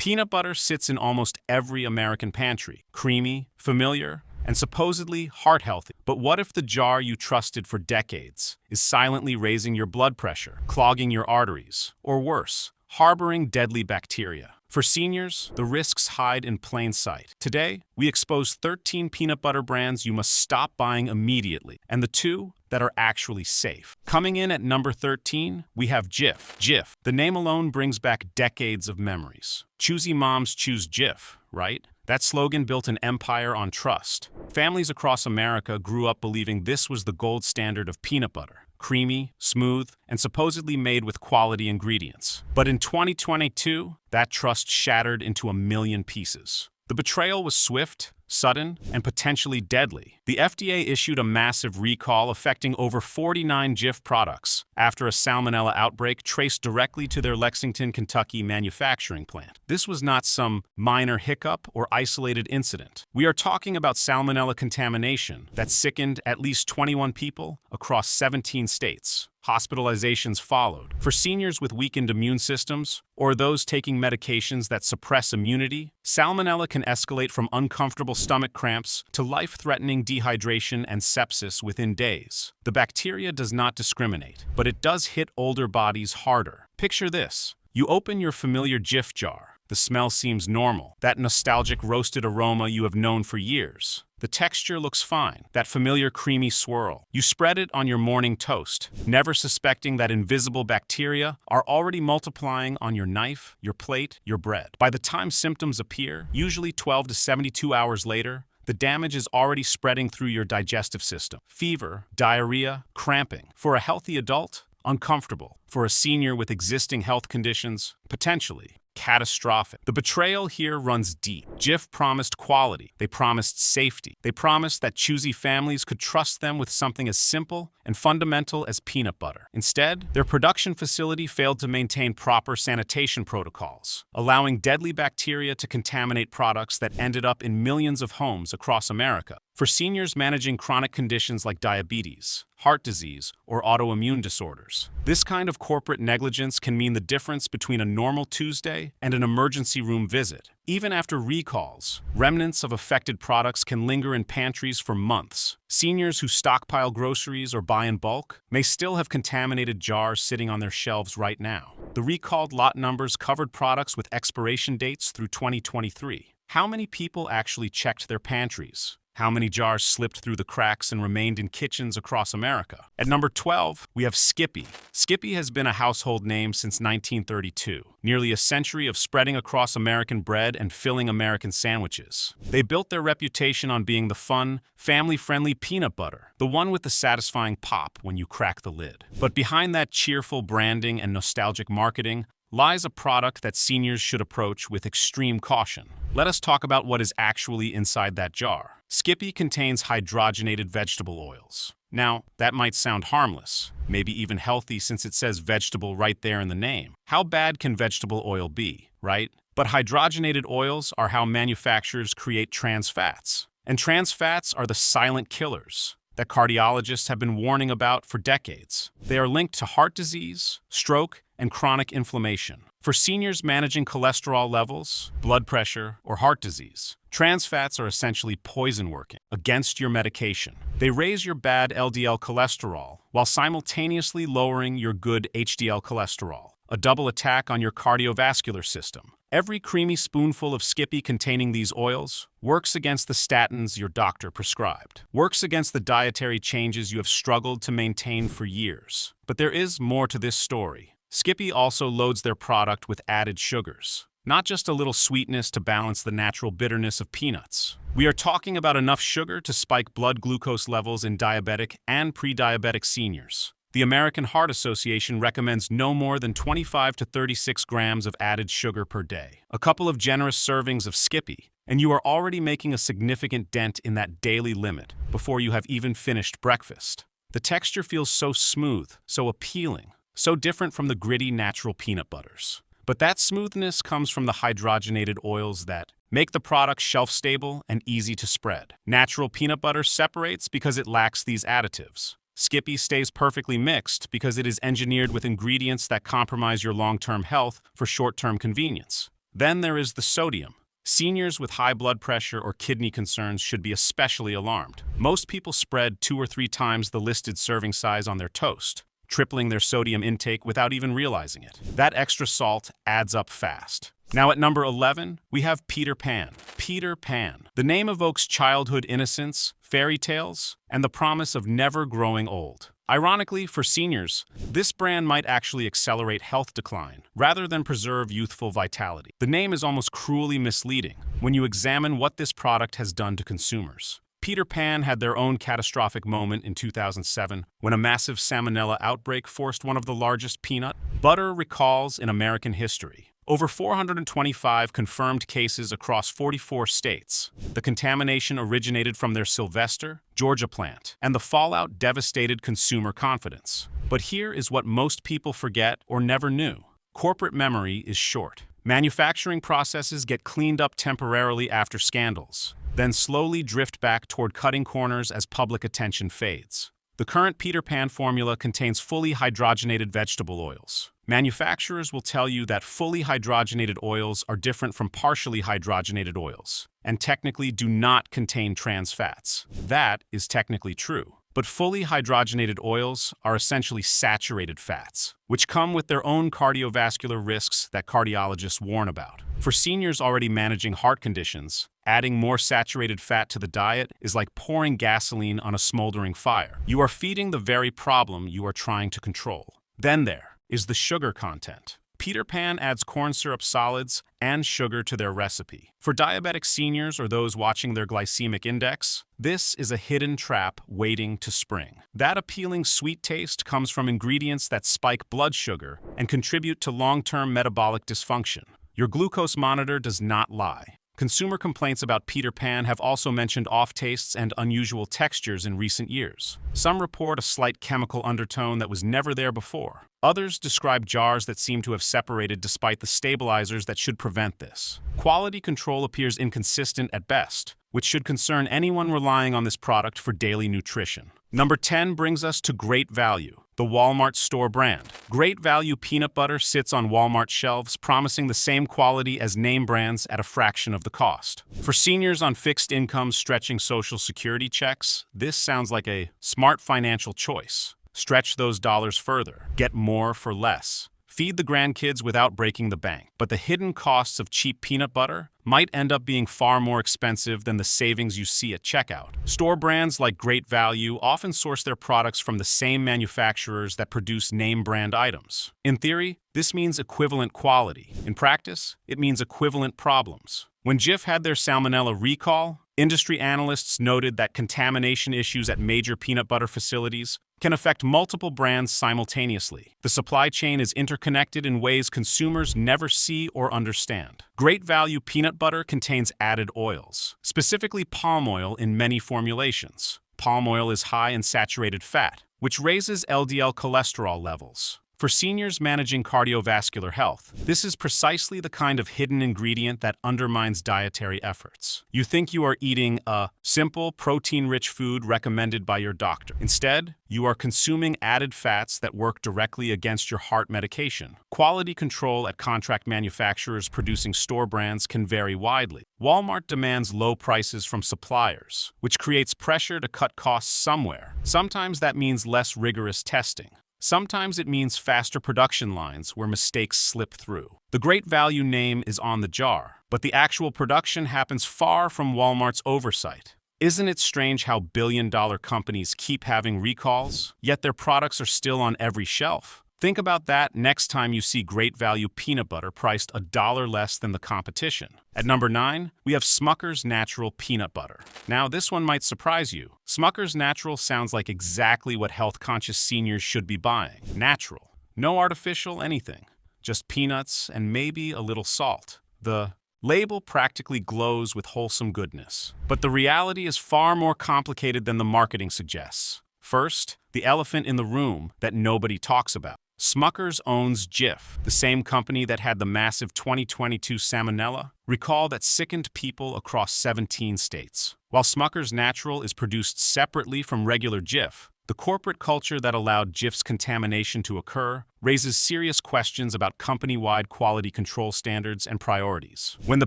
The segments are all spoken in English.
Peanut butter sits in almost every American pantry, creamy, familiar, and supposedly heart-healthy. But what if the jar you trusted for decades is silently raising your blood pressure, clogging your arteries, or worse, harboring deadly bacteria? For seniors, the risks hide in plain sight. Today, we expose 13 peanut butter brands you must stop buying immediately, and the 2 that are actually safe. Coming in at number 13, we have Jif. Jif. The name alone brings back decades of memories. Choosy moms choose Jif, right? That slogan built an empire on trust. Families across America grew up believing this was the gold standard of peanut butter. Creamy, smooth, and supposedly made with quality ingredients. But in 2022, that trust shattered into a million pieces. The betrayal was swift, sudden, and potentially deadly. The FDA issued a massive recall affecting over 49 Jif products after a salmonella outbreak traced directly to their Lexington, Kentucky manufacturing plant. This was not some minor hiccup or isolated incident. We are talking about salmonella contamination that sickened at least 21 people across 17 states. Hospitalizations followed. For seniors with weakened immune systems or those taking medications that suppress immunity, salmonella can escalate from uncomfortable stomach cramps to life-threatening dehydration and sepsis within days. The bacteria does not discriminate, but it does hit older bodies harder. Picture this. You open your familiar Jif jar. The smell seems normal, that nostalgic roasted aroma you have known for years. The texture looks fine, that familiar creamy swirl. You spread it on your morning toast, never suspecting that invisible bacteria are already multiplying on your knife, your plate, your bread. By the time symptoms appear, usually 12 to 72 hours later, the damage is already spreading through your digestive system. Fever, diarrhea, cramping. For a healthy adult, uncomfortable. For a senior with existing health conditions, potentially catastrophic. The betrayal here runs deep. Jif promised quality. They promised safety. They promised that choosy families could trust them with something as simple and fundamental as peanut butter. Instead, their production facility failed to maintain proper sanitation protocols, allowing deadly bacteria to contaminate products that ended up in millions of homes across America. For seniors managing chronic conditions like diabetes, heart disease, or autoimmune disorders, this kind of corporate negligence can mean the difference between a normal Tuesday and an emergency room visit. Even after recalls, remnants of affected products can linger in pantries for months. Seniors who stockpile groceries or buy in bulk may still have contaminated jars sitting on their shelves right now. The recalled lot numbers covered products with expiration dates through 2023. How many people actually checked their pantries? How many jars slipped through the cracks and remained in kitchens across America? At number 12, we have Skippy. Skippy has been a household name since 1932, nearly a century of spreading across American bread and filling American sandwiches. They built their reputation on being the fun, family-friendly peanut butter, the one with the satisfying pop when you crack the lid. But behind that cheerful branding and nostalgic marketing lies a product that seniors should approach with extreme caution. Let us talk about what is actually inside that jar. Skippy contains hydrogenated vegetable oils. Now, that might sound harmless, maybe even healthy since it says vegetable right there in the name. How bad can vegetable oil be, right? But hydrogenated oils are how manufacturers create trans fats. And trans fats are the silent killers that cardiologists have been warning about for decades. They are linked to heart disease, stroke, and chronic inflammation. For seniors managing cholesterol levels, blood pressure, or heart disease, trans fats are essentially poison working against your medication. They raise your bad LDL cholesterol while simultaneously lowering your good HDL cholesterol, a double attack on your cardiovascular system. Every creamy spoonful of Skippy containing these oils works against the statins your doctor prescribed, works against the dietary changes you have struggled to maintain for years. But there is more to this story. Skippy also loads their product with added sugars, not just a little sweetness to balance the natural bitterness of peanuts. We are talking about enough sugar to spike blood glucose levels in diabetic and pre-diabetic seniors. The American Heart Association recommends no more than 25 to 36 grams of added sugar per day. A couple of generous servings of Skippy, and you are already making a significant dent in that daily limit before you have even finished breakfast. The texture feels so smooth, so appealing, so different from the gritty natural peanut butters. But that smoothness comes from the hydrogenated oils that make the product shelf-stable and easy to spread. Natural peanut butter separates because it lacks these additives. Skippy stays perfectly mixed because it is engineered with ingredients that compromise your long-term health for short-term convenience. Then there is the sodium. Seniors with high blood pressure or kidney concerns should be especially alarmed. Most people spread 2 or 3 times the listed serving size on their toast, tripling their sodium intake without even realizing it. That extra salt adds up fast. Now at number 11, we have Peter Pan. Peter Pan. The name evokes childhood innocence, fairy tales, and the promise of never growing old. Ironically, for seniors, this brand might actually accelerate health decline rather than preserve youthful vitality. The name is almost cruelly misleading when you examine what this product has done to consumers. Peter Pan had their own catastrophic moment in 2007 when a massive salmonella outbreak forced one of the largest peanut butter recalls in American history. Over 425 confirmed cases across 44 states. The contamination originated from their Sylvester, Georgia plant, and the fallout devastated consumer confidence. But here is what most people forget or never knew. Corporate memory is short. Manufacturing processes get cleaned up temporarily after scandals, then slowly drift back toward cutting corners as public attention fades. The current Peter Pan formula contains fully hydrogenated vegetable oils. Manufacturers will tell you that fully hydrogenated oils are different from partially hydrogenated oils, and technically do not contain trans fats. That is technically true. But fully hydrogenated oils are essentially saturated fats, which come with their own cardiovascular risks that cardiologists warn about. For seniors already managing heart conditions, adding more saturated fat to the diet is like pouring gasoline on a smoldering fire. You are feeding the very problem you are trying to control. Then there is the sugar content. Peter Pan adds corn syrup solids and sugar to their recipe. For diabetic seniors or those watching their glycemic index, this is a hidden trap waiting to spring. That appealing sweet taste comes from ingredients that spike blood sugar and contribute to long-term metabolic dysfunction. Your glucose monitor does not lie. Consumer complaints about Peter Pan have also mentioned off-tastes and unusual textures in recent years. Some report a slight chemical undertone that was never there before. Others describe jars that seem to have separated despite the stabilizers that should prevent this. Quality control appears inconsistent at best, which should concern anyone relying on this product for daily nutrition. Number 10 brings us to Great Value, the Walmart store brand. Great Value peanut butter sits on Walmart shelves, promising the same quality as name brands at a fraction of the cost. For seniors on fixed incomes stretching Social Security checks, this sounds like a smart financial choice. Stretch those dollars further. Get more for less. Feed the grandkids without breaking the bank. But the hidden costs of cheap peanut butter might end up being far more expensive than the savings you see at checkout. Store brands like Great Value often source their products from the same manufacturers that produce name brand items. In theory, this means equivalent quality. In practice, it means equivalent problems. When Jif had their salmonella recall, industry analysts noted that contamination issues at major peanut butter facilities can affect multiple brands simultaneously. The supply chain is interconnected in ways consumers never see or understand. Great Value peanut butter contains added oils, specifically palm oil in many formulations. Palm oil is high in saturated fat, which raises LDL cholesterol levels. For seniors managing cardiovascular health, this is precisely the kind of hidden ingredient that undermines dietary efforts. You think you are eating a simple, protein-rich food recommended by your doctor. Instead, you are consuming added fats that work directly against your heart medication. Quality control at contract manufacturers producing store brands can vary widely. Walmart demands low prices from suppliers, which creates pressure to cut costs somewhere. Sometimes that means less rigorous testing. Sometimes it means faster production lines where mistakes slip through. The Great Value name is on the jar, but the actual production happens far from Walmart's oversight. Isn't it strange how billion-dollar companies keep having recalls, yet their products are still on every shelf? Think about that next time you see Great Value peanut butter priced $1 less than the competition. At number 9, we have Smucker's Natural Peanut Butter. Now, this one might surprise you. Smucker's Natural sounds like exactly what health-conscious seniors should be buying. Natural. No artificial anything. Just peanuts and maybe a little salt. The label practically glows with wholesome goodness. But the reality is far more complicated than the marketing suggests. First, the elephant in the room that nobody talks about. Smucker's owns Jif, the same company that had the massive 2022 salmonella recall that sickened people across 17 states. While Smucker's Natural is produced separately from regular Jif, The corporate culture that allowed Jif's contamination to occur raises serious questions about company-wide quality control standards and priorities. When the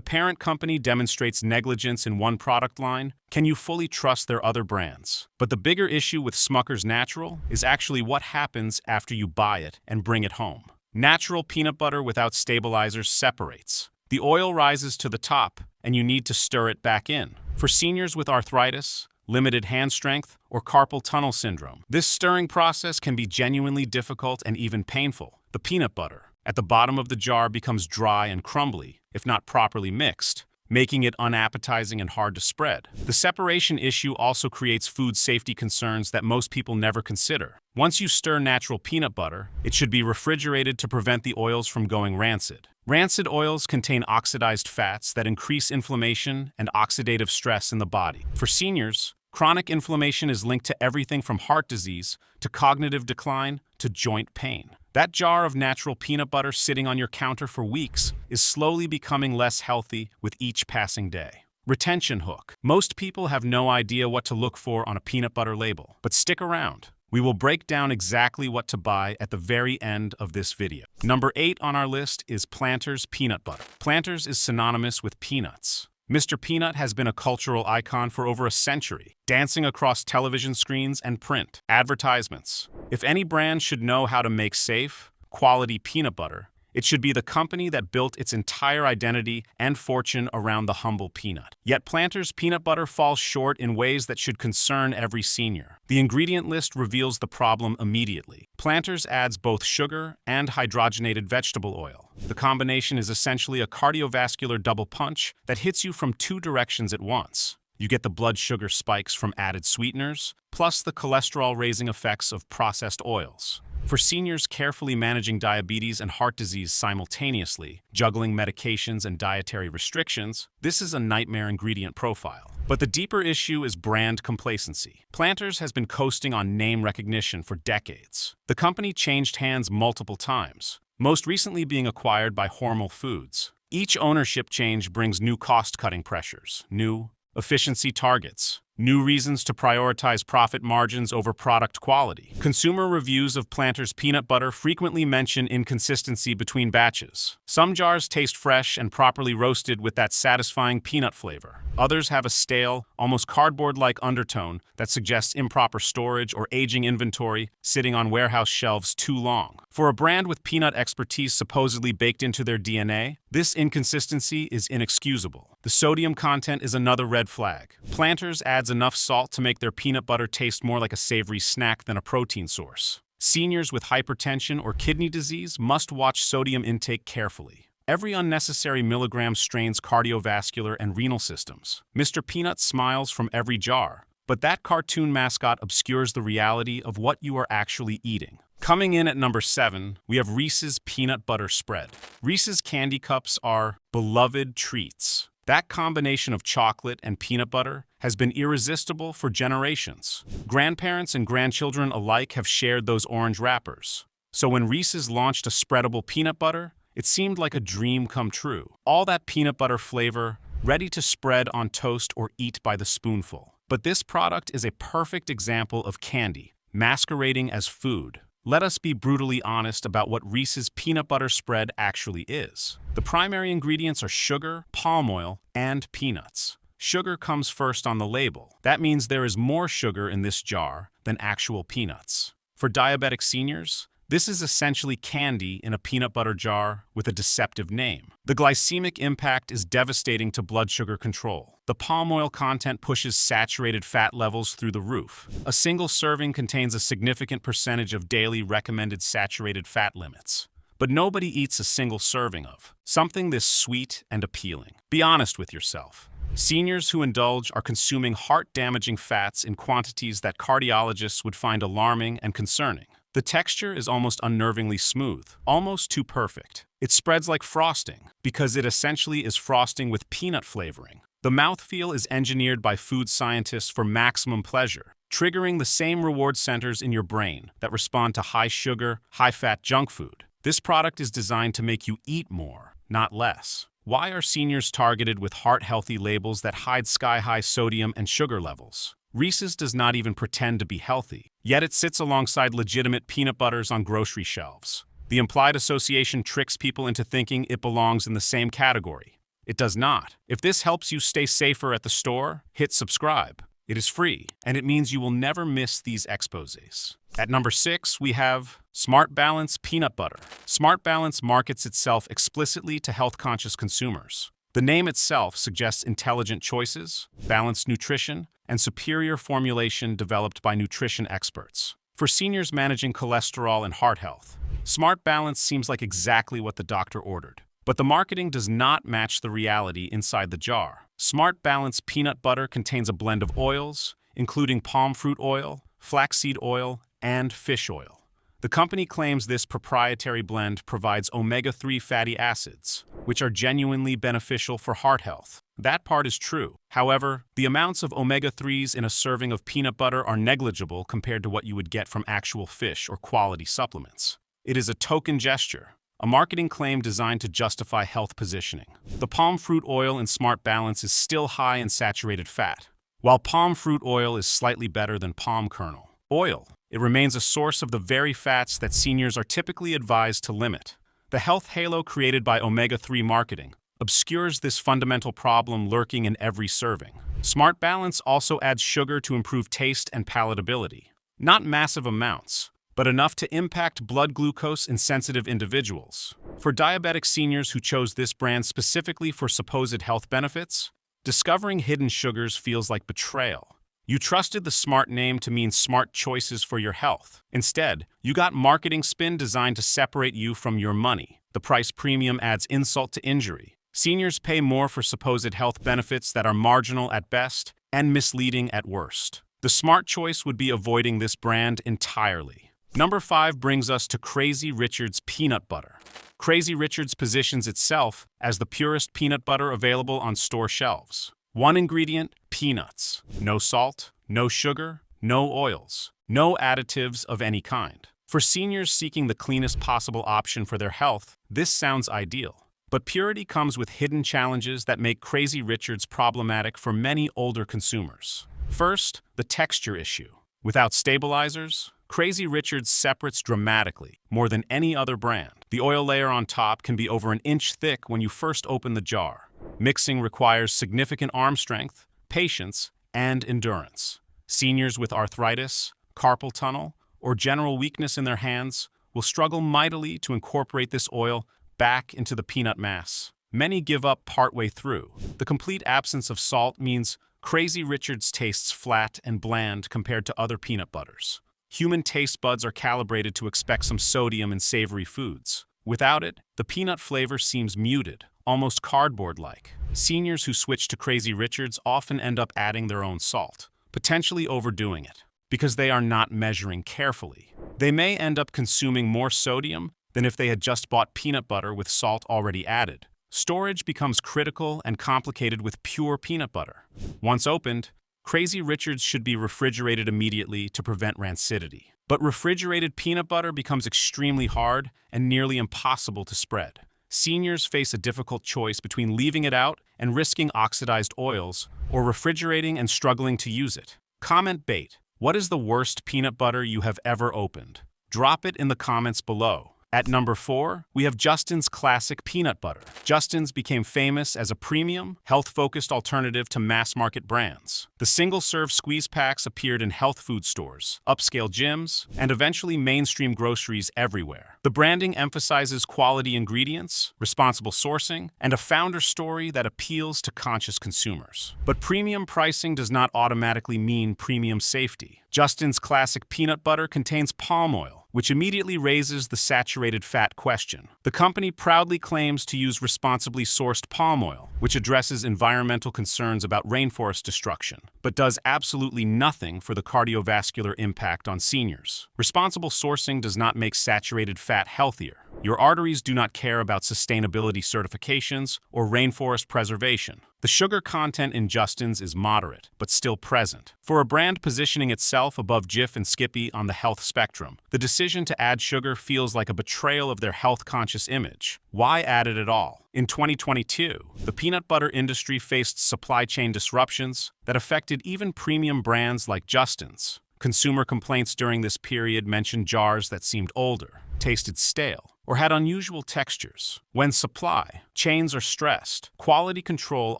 parent company demonstrates negligence in one product line, can you fully trust their other brands? But the bigger issue with Smucker's Natural is actually what happens after you buy it and bring it home. Natural peanut butter without stabilizers separates. The oil rises to the top, and you need to stir it back in. For seniors with arthritis, limited hand strength, or carpal tunnel syndrome, this stirring process can be genuinely difficult and even painful. The peanut butter at the bottom of the jar becomes dry and crumbly, if not properly mixed, making it unappetizing and hard to spread. The separation issue also creates food safety concerns that most people never consider. Once you stir natural peanut butter, it should be refrigerated to prevent the oils from going rancid. Rancid oils contain oxidized fats that increase inflammation and oxidative stress in the body. For seniors, chronic inflammation is linked to everything from heart disease to cognitive decline to joint pain. That jar of natural peanut butter sitting on your counter for weeks is slowly becoming less healthy with each passing day. Retention hook. Most people have no idea what to look for on a peanut butter label, but stick around. We will break down exactly what to buy at the very end of this video. Number 8 on our list is Planters peanut butter. Planters is synonymous with peanuts. Mr. Peanut has been a cultural icon for over a century, dancing across television screens and print advertisements. If any brand should know how to make safe, quality peanut butter, it should be the company that built its entire identity and fortune around the humble peanut. Yet Planters peanut butter falls short in ways that should concern every senior. The ingredient list reveals the problem immediately. Planters adds both sugar and hydrogenated vegetable oil. The combination is essentially a cardiovascular double punch that hits you from two directions at once. You get the blood sugar spikes from added sweeteners, plus the cholesterol-raising effects of processed oils. For seniors carefully managing diabetes and heart disease simultaneously, juggling medications and dietary restrictions, this is a nightmare ingredient profile. But the deeper issue is brand complacency. Planters has been coasting on name recognition for decades. The company changed hands multiple times, most recently being acquired by Hormel Foods. Each ownership change brings new cost-cutting pressures, new efficiency targets, new reasons to prioritize profit margins over product quality. Consumer reviews of Planters peanut butter frequently mention inconsistency between batches. Some jars taste fresh and properly roasted with that satisfying peanut flavor. Others have a stale, almost cardboard-like undertone that suggests improper storage or aging inventory sitting on warehouse shelves too long. For a brand with peanut expertise supposedly baked into their DNA, this inconsistency is inexcusable. The sodium content is another red flag. Planters adds enough salt to make their peanut butter taste more like a savory snack than a protein source. Seniors with hypertension or kidney disease must watch sodium intake carefully. Every unnecessary milligram strains cardiovascular and renal systems. Mr. Peanut smiles from every jar, but that cartoon mascot obscures the reality of what you are actually eating. Coming in at number 7, we have Reese's Peanut Butter Spread. Reese's candy cups are beloved treats. That combination of chocolate and peanut butter has been irresistible for generations. Grandparents and grandchildren alike have shared those orange wrappers. So when Reese's launched a spreadable peanut butter, it seemed like a dream come true. All that peanut butter flavor, ready to spread on toast or eat by the spoonful. But this product is a perfect example of candy, masquerading as food. Let us be brutally honest about what Reese's Peanut Butter Spread actually is. The primary ingredients are sugar, palm oil, and peanuts. Sugar comes first on the label. That means there is more sugar in this jar than actual peanuts. For diabetic seniors, this is essentially candy in a peanut butter jar with a deceptive name. The glycemic impact is devastating to blood sugar control. The palm oil content pushes saturated fat levels through the roof. A single serving contains a significant percentage of daily recommended saturated fat limits. But nobody eats a single serving of something this sweet and appealing. Be honest with yourself. Seniors who indulge are consuming heart-damaging fats in quantities that cardiologists would find alarming and concerning. The texture is almost unnervingly smooth, almost too perfect. It spreads like frosting, because it essentially is frosting with peanut flavoring. The mouthfeel is engineered by food scientists for maximum pleasure, triggering the same reward centers in your brain that respond to high-sugar, high-fat junk food. This product is designed to make you eat more, not less. Why are seniors targeted with heart-healthy labels that hide sky-high sodium and sugar levels? Reese's does not even pretend to be healthy, yet it sits alongside legitimate peanut butters on grocery shelves. The implied association tricks people into thinking it belongs in the same category. It does not. If this helps you stay safer at the store, hit subscribe. It is free, and it means you will never miss these exposés. At number 6, we have Smart Balance Peanut Butter. Smart Balance markets itself explicitly to health-conscious consumers. The name itself suggests intelligent choices, balanced nutrition, and superior formulation developed by nutrition experts. For seniors managing cholesterol and heart health, Smart Balance seems like exactly what the doctor ordered. But the marketing does not match the reality inside the jar. Smart Balance peanut butter contains a blend of oils, including palm fruit oil, flaxseed oil, and fish oil. The company claims this proprietary blend provides omega-3 fatty acids, which are genuinely beneficial for heart health. That part is true. However, the amounts of omega-3s in a serving of peanut butter are negligible compared to what you would get from actual fish or quality supplements. It is a token gesture, a marketing claim designed to justify health positioning. The palm fruit oil in Smart Balance is still high in saturated fat. While palm fruit oil is slightly better than palm kernel oil, it remains a source of the very fats that seniors are typically advised to limit. The health halo created by omega-3 marketing obscures this fundamental problem lurking in every serving. Smart Balance also adds sugar to improve taste and palatability. Not massive amounts, but enough to impact blood glucose in sensitive individuals. For diabetic seniors who chose this brand specifically for supposed health benefits, discovering hidden sugars feels like betrayal. You trusted the Smart name to mean smart choices for your health. Instead, you got marketing spin designed to separate you from your money. The price premium adds insult to injury. Seniors pay more for supposed health benefits that are marginal at best and misleading at worst. The smart choice would be avoiding this brand entirely. Number 5 brings us to Crazy Richard's Peanut Butter. Crazy Richard's positions itself as the purest peanut butter available on store shelves. One ingredient, peanuts. No salt, no sugar, no oils, no additives of any kind. For seniors seeking the cleanest possible option for their health, this sounds ideal. But purity comes with hidden challenges that make Crazy Richard's problematic for many older consumers. First, the texture issue. Without stabilizers, Crazy Richard's separates dramatically, more than any other brand. The oil layer on top can be over an inch thick when you first open the jar. Mixing requires significant arm strength, patience, and endurance. Seniors with arthritis, carpal tunnel, or general weakness in their hands will struggle mightily to incorporate this oil back into the peanut mass. Many give up partway through. The complete absence of salt means Crazy Richard's tastes flat and bland compared to other peanut butters. Human taste buds are calibrated to expect some sodium in savory foods. Without it, the peanut flavor seems muted, almost cardboard-like. Seniors who switch to Crazy Richard's often end up adding their own salt, potentially overdoing it, because they are not measuring carefully. They may end up consuming more sodium than if they had just bought peanut butter with salt already added. Storage becomes critical and complicated with pure peanut butter. Once opened, Crazy Richard's should be refrigerated immediately to prevent rancidity. But refrigerated peanut butter becomes extremely hard and nearly impossible to spread. Seniors face a difficult choice between leaving it out and risking oxidized oils, or refrigerating and struggling to use it. Comment bait. What is the worst peanut butter you have ever opened? Drop it in the comments below. At number 4, we have Justin's Classic Peanut Butter. Justin's became famous as a premium, health-focused alternative to mass-market brands. The single-serve squeeze packs appeared in health food stores, upscale gyms, and eventually mainstream groceries everywhere. The branding emphasizes quality ingredients, responsible sourcing, and a founder story that appeals to conscious consumers. But premium pricing does not automatically mean premium safety. Justin's Classic Peanut Butter contains palm oil, which immediately raises the saturated fat question. The company proudly claims to use responsibly sourced palm oil, which addresses environmental concerns about rainforest destruction, but does absolutely nothing for the cardiovascular impact on seniors. Responsible sourcing does not make saturated fat healthier. Your arteries do not care about sustainability certifications or rainforest preservation. The sugar content in Justin's is moderate, but still present. For a brand positioning itself above Jif and Skippy on the health spectrum, the decision to add sugar feels like a betrayal of their health-conscious image. Why add it at all? In 2022, the peanut butter industry faced supply chain disruptions that affected even premium brands like Justin's. Consumer complaints during this period mentioned jars that seemed older, tasted stale, or had unusual textures. When supply chains are stressed, quality control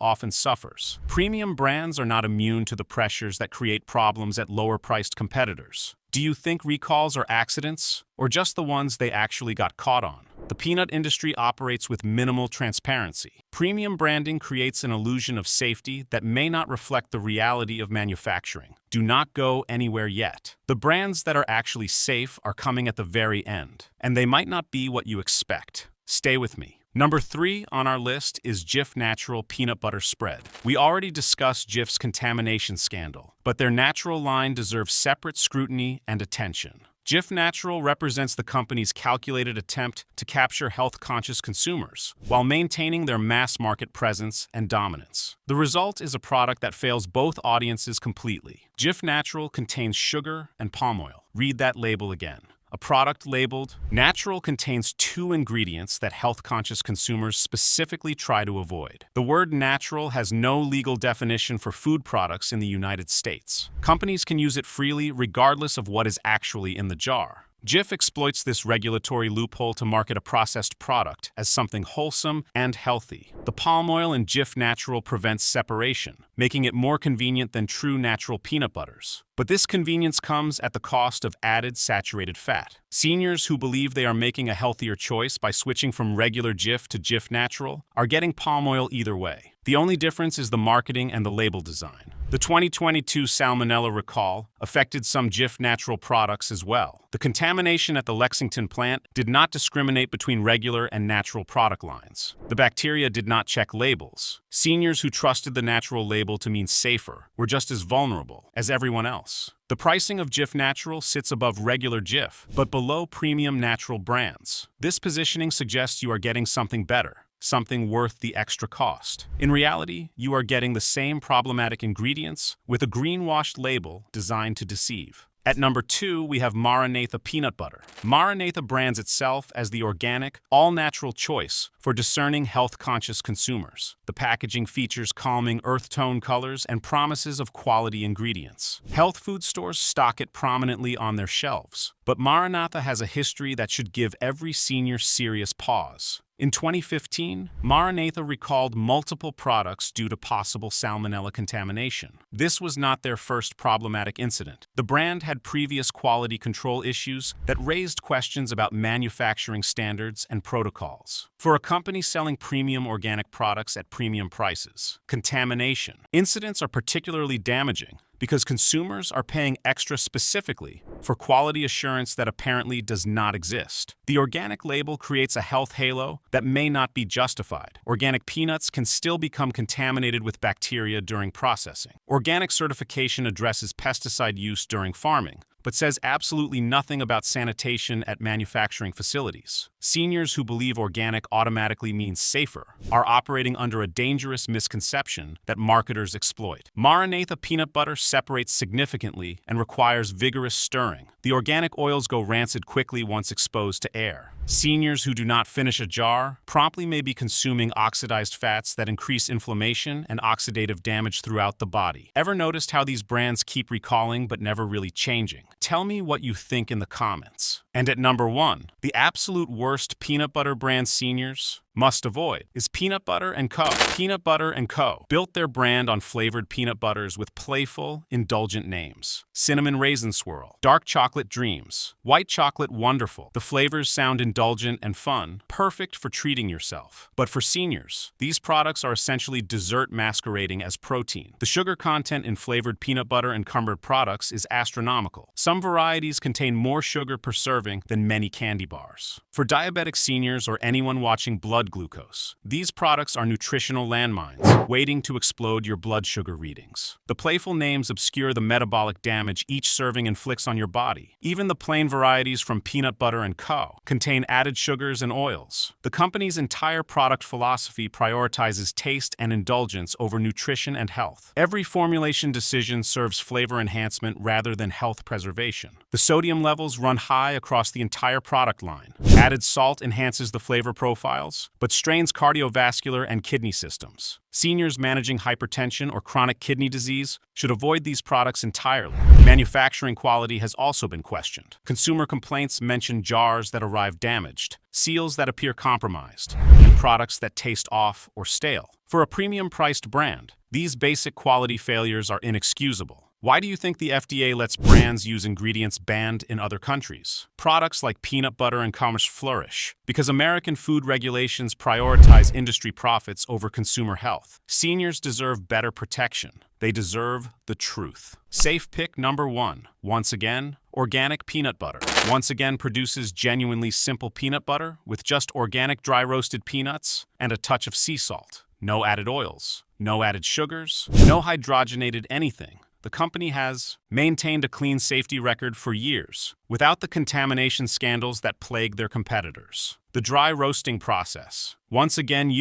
often suffers. Premium brands are not immune to the pressures that create problems at lower-priced competitors. Do you think recalls are accidents, or just the ones they actually got caught on? The peanut industry operates with minimal transparency. Premium branding creates an illusion of safety that may not reflect the reality of manufacturing. Do not go anywhere yet. The brands that are actually safe are coming at the very end, and they might not be what you expect. Stay with me. Number 3 on our list is Jif Natural Peanut Butter Spread. We already discussed Jif's contamination scandal, but their natural line deserves separate scrutiny and attention. Jif Natural represents the company's calculated attempt to capture health-conscious consumers while maintaining their mass-market presence and dominance. The result is a product that fails both audiences completely. Jif Natural contains sugar and palm oil. Read that label again. A product labeled natural contains 2 ingredients that health-conscious consumers specifically try to avoid. The word natural has no legal definition for food products in the United States. Companies can use it freely regardless of what is actually in the jar. Jif exploits this regulatory loophole to market a processed product as something wholesome and healthy. The palm oil in Jif Natural prevents separation, making it more convenient than true natural peanut butters. But this convenience comes at the cost of added saturated fat. Seniors who believe they are making a healthier choice by switching from regular Jif to Jif Natural are getting palm oil either way. The only difference is the marketing and the label design. The 2022 Salmonella recall affected some Jif Natural products as well. The contamination at the Lexington plant did not discriminate between regular and natural product lines. The bacteria did not check labels. Seniors who trusted the natural label to mean safer were just as vulnerable as everyone else. The pricing of Jif Natural sits above regular Jif, but below premium natural brands. This positioning suggests you are getting something better, something worth the extra cost. In reality, you are getting the same problematic ingredients with a greenwashed label designed to deceive. At number 2, we have Maranatha Peanut Butter. Maranatha brands itself as the organic, all-natural choice for discerning health-conscious consumers. The packaging features calming earth tone colors and promises of quality ingredients. Health food stores stock it prominently on their shelves, but Maranatha has a history that should give every senior serious pause. In 2015, Maranatha recalled multiple products due to possible salmonella contamination. This was not their first problematic incident. The brand had previous quality control issues that raised questions about manufacturing standards and protocols. For a company selling premium organic products at premium prices, contamination incidents are particularly damaging because consumers are paying extra specifically for quality assurance that apparently does not exist. The organic label creates a health halo that may not be justified. Organic peanuts can still become contaminated with bacteria during processing. Organic certification addresses pesticide use during farming, but says absolutely nothing about sanitation at manufacturing facilities. Seniors who believe organic automatically means safer are operating under a dangerous misconception that marketers exploit. Maranatha peanut butter separates significantly and requires vigorous stirring. The organic oils go rancid quickly once exposed to air. Seniors who do not finish a jar promptly may be consuming oxidized fats that increase inflammation and oxidative damage throughout the body. Ever noticed how these brands keep recalling but never really changing? Tell me what you think in the comments. And at number 1, the absolute worst peanut butter brand seniors must avoid is Peanut Butter & Co. Peanut Butter & Co. built their brand on flavored peanut butters with playful, indulgent names. Cinnamon Raisin Swirl, Dark Chocolate Dreams, White Chocolate Wonderful. The flavors sound indulgent and fun, perfect for treating yourself. But for seniors, these products are essentially dessert masquerading as protein. The sugar content in flavored peanut butter and cumbered products is astronomical. Some varieties contain more sugar per serving serving than many candy bars. For diabetic seniors or anyone watching blood glucose, these products are nutritional landmines, waiting to explode your blood sugar readings. The playful names obscure the metabolic damage each serving inflicts on your body. Even the plain varieties from Peanut Butter & Co. contain added sugars and oils. The company's entire product philosophy prioritizes taste and indulgence over nutrition and health. Every formulation decision serves flavor enhancement rather than health preservation. The sodium levels run high across the entire product line. Added salt enhances the flavor profiles, but strains cardiovascular and kidney systems. Seniors managing hypertension or chronic kidney disease should avoid these products entirely. Manufacturing quality has also been questioned. Consumer complaints mention jars that arrive damaged, seals that appear compromised, and products that taste off or stale. For a premium-priced brand, these basic quality failures are inexcusable. Why do you think the FDA lets brands use ingredients banned in other countries? Products like peanut butter and commerce flourish because American food regulations prioritize industry profits over consumer health. Seniors deserve better protection. They deserve the truth. Safe pick number 1. Once again, organic peanut butter. Once again produces genuinely simple peanut butter with just organic dry roasted peanuts and a touch of sea salt. No added oils, no added sugars, no hydrogenated anything. The company has maintained a clean safety record for years, without the contamination scandals that plague their competitors. The dry roasting process, once again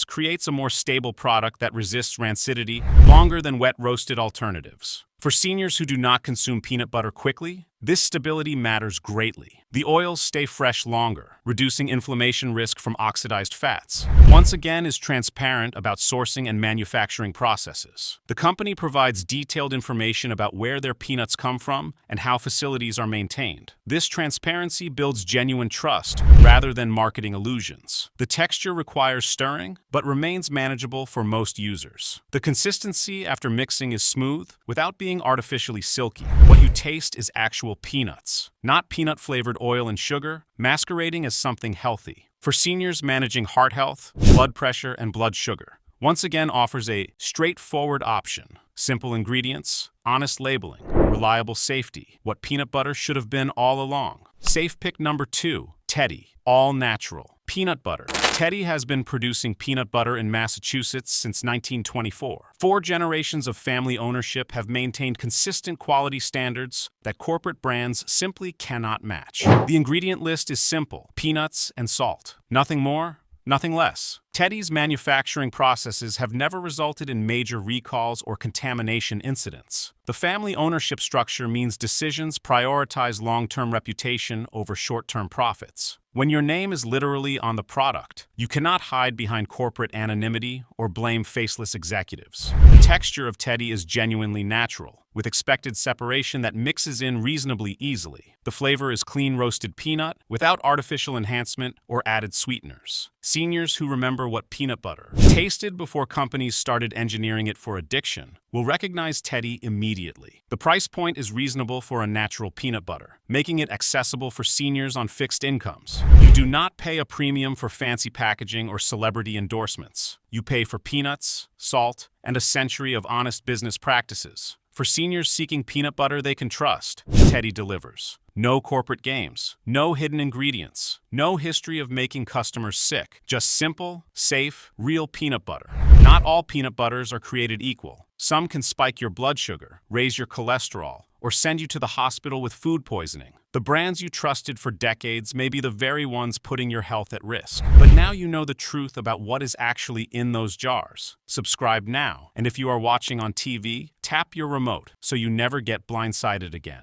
creates a more stable product that resists rancidity longer than wet roasted alternatives. For seniors who do not consume peanut butter quickly, this stability matters greatly. The oils stay fresh longer, reducing inflammation risk from oxidized fats. Once again is transparent about sourcing and manufacturing processes. The company provides detailed information about where their peanuts come from and how facilities are maintained. This transparency builds genuine trust rather than marketing illusions. The texture requires stirring, but remains manageable for most users. The consistency after mixing is smooth, without being artificially silky. What you taste is actual peanuts, not peanut-flavored oil and sugar, masquerading as something healthy. For seniors managing heart health, blood pressure, and blood sugar, once again offers a straightforward option. Simple ingredients, honest labeling, reliable safety, what peanut butter should have been all along. Safe pick number 2, Teddy, all natural. Peanut butter. Teddy has been producing peanut butter in Massachusetts since 1924. 4 generations of family ownership have maintained consistent quality standards that corporate brands simply cannot match. The ingredient list is simple: peanuts and salt. Nothing more, nothing less. Teddy's manufacturing processes have never resulted in major recalls or contamination incidents. The family ownership structure means decisions prioritize long-term reputation over short-term profits. When your name is literally on the product, you cannot hide behind corporate anonymity or blame faceless executives. The texture of Teddy is genuinely natural, with expected separation that mixes in reasonably easily. The flavor is clean roasted peanut without artificial enhancement or added sweeteners. Seniors who remember what peanut butter tasted before companies started engineering it for addiction will recognize Teddy immediately. The price point is reasonable for a natural peanut butter, making it accessible for seniors on fixed incomes. You do not pay a premium for fancy packaging or celebrity endorsements. You pay for peanuts, salt, and a century of honest business practices. For seniors seeking peanut butter they can trust, Teddy delivers. No corporate games, no hidden ingredients, no history of making customers sick. Just simple, safe, real peanut butter. Not all peanut butters are created equal. Some can spike your blood sugar, raise your cholesterol, or send you to the hospital with food poisoning. The brands you trusted for decades may be the very ones putting your health at risk. But now you know the truth about what is actually in those jars. Subscribe now, and if you are watching on TV, tap your remote so you never get blindsided again.